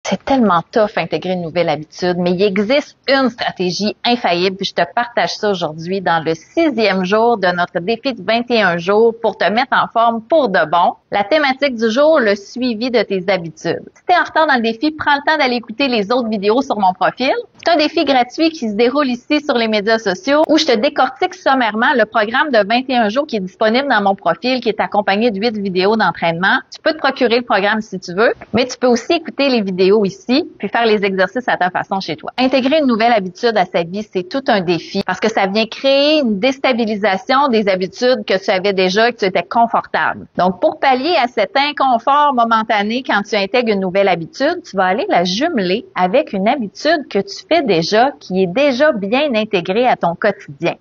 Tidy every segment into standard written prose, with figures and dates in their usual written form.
C'est tellement tough intégrer une nouvelle habitude, mais il existe une stratégie infaillible, puis je te partage ça aujourd'hui dans le 6e jour de notre défi de 21 jours pour te mettre en forme pour de bon. La thématique du jour, le suivi de tes habitudes. Si t'es en retard dans le défi, prends le temps d'aller écouter les autres vidéos sur mon profil. C'est un défi gratuit qui se déroule ici sur les médias sociaux où je te décortique sommairement le programme de 21 jours qui est disponible dans mon profil, qui est accompagné de 8 vidéos d'entraînement. Tu peux te procurer le programme si tu veux, mais tu peux aussi écouter les vidéos ici, puis faire les exercices à ta façon chez toi. Intégrer une nouvelle habitude à sa vie, c'est tout un défi parce que ça vient créer une déstabilisation des habitudes que tu avais déjà et que tu étais confortable. Donc, pour pallier à cet inconfort momentané quand tu intègres une nouvelle habitude, tu vas aller la jumeler avec une habitude que tu fais déjà, qui est déjà bien intégrée à ton quotidien.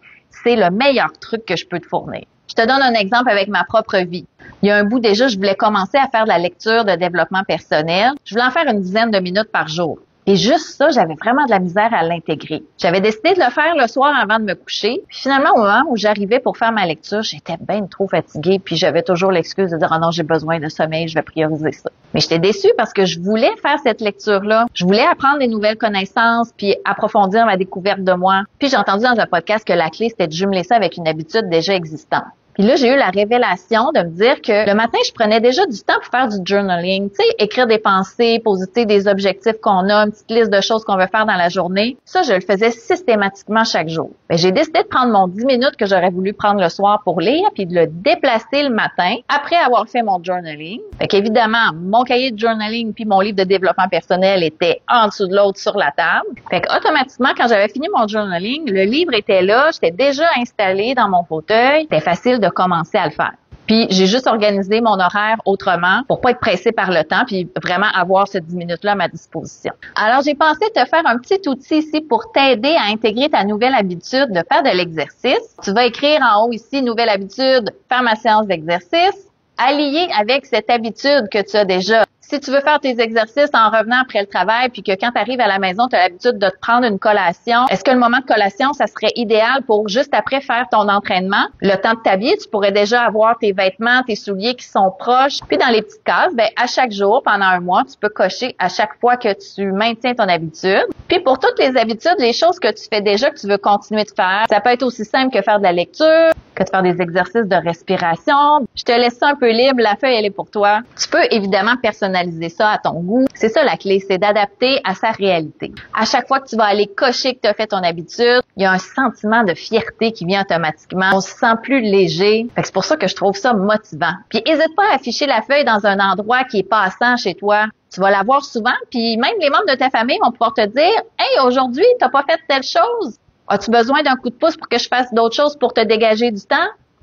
C'est le meilleur truc que je peux te fournir. Je te donne un exemple avec ma propre vie. Il y a un bout déjà, je voulais commencer à faire de la lecture de développement personnel. Je voulais en faire une dizaine de minutes par jour. Et juste ça, j'avais vraiment de la misère à l'intégrer. J'avais décidé de le faire le soir avant de me coucher. Puis finalement, au moment où j'arrivais pour faire ma lecture, j'étais bien trop fatiguée. Puis j'avais toujours l'excuse de dire « Ah non, j'ai besoin de sommeil, je vais prioriser ça ». Mais j'étais déçue parce que je voulais faire cette lecture-là. Je voulais apprendre des nouvelles connaissances puis approfondir ma découverte de moi. Puis j'ai entendu dans un podcast que la clé, c'était de jumeler ça avec une habitude déjà existante. Puis là, j'ai eu la révélation de me dire que le matin, je prenais déjà du temps pour faire du journaling, tu sais, écrire des pensées, poser des objectifs qu'on a, une petite liste de choses qu'on veut faire dans la journée. Ça, je le faisais systématiquement chaque jour. Ben, j'ai décidé de prendre mon 10 minutes que j'aurais voulu prendre le soir pour lire, puis de le déplacer le matin après avoir fait mon journaling. Fait qu'évidemment, mon cahier de journaling puis mon livre de développement personnel étaient en dessous de l'autre sur la table. Fait qu'automatiquement, quand j'avais fini mon journaling, le livre était là, j'étais déjà installée dans mon fauteuil. C'était facile de commencer à le faire. Puis j'ai juste organisé mon horaire autrement pour pas être pressée par le temps puis vraiment avoir ces 10 minutes-là à ma disposition. Alors j'ai pensé te faire un petit outil ici pour t'aider à intégrer ta nouvelle habitude de faire de l'exercice. Tu vas écrire en haut ici « Nouvelle habitude, faire ma séance d'exercice », allié avec cette habitude que tu as déjà. Si tu veux faire tes exercices en revenant après le travail, puis que quand tu arrives à la maison, tu as l'habitude de te prendre une collation, est-ce que le moment de collation, ça serait idéal pour juste après faire ton entraînement? Le temps de t'habiller, tu pourrais déjà avoir tes vêtements, tes souliers qui sont proches. Puis dans les petites cases, ben à chaque jour, pendant un mois, tu peux cocher à chaque fois que tu maintiens ton habitude. Puis pour toutes les habitudes, les choses que tu fais déjà, que tu veux continuer de faire, ça peut être aussi simple que faire de la lecture, que de faire des exercices de respiration. Je te laisse ça un peu libre, la feuille, elle est pour toi. Tu peux évidemment personnaliser ça à ton goût. C'est ça la clé, c'est d'adapter à sa réalité. À chaque fois que tu vas aller cocher que tu as fait ton habitude, il y a un sentiment de fierté qui vient automatiquement. On se sent plus léger. Fait que c'est pour ça que je trouve ça motivant. Puis n'hésite pas à afficher la feuille dans un endroit qui est passant chez toi. Tu vas la voir souvent, puis même les membres de ta famille vont pouvoir te dire « Hey, aujourd'hui, t'as pas fait telle chose. As-tu besoin d'un coup de pouce pour que je fasse d'autres choses pour te dégager du temps? »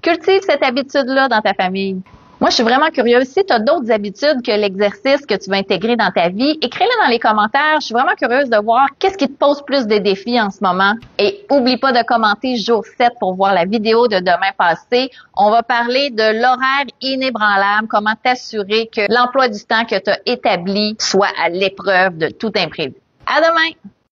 Cultive cette habitude-là dans ta famille. Moi, je suis vraiment curieuse. Si tu as d'autres habitudes que l'exercice que tu vas intégrer dans ta vie, écris-le dans les commentaires. Je suis vraiment curieuse de voir qu'est-ce qui te pose plus de défis en ce moment. Et oublie pas de commenter jour 7 pour voir la vidéo de demain passé. On va parler de l'horaire inébranlable, comment t'assurer que l'emploi du temps que tu as établi soit à l'épreuve de tout imprévu. À demain!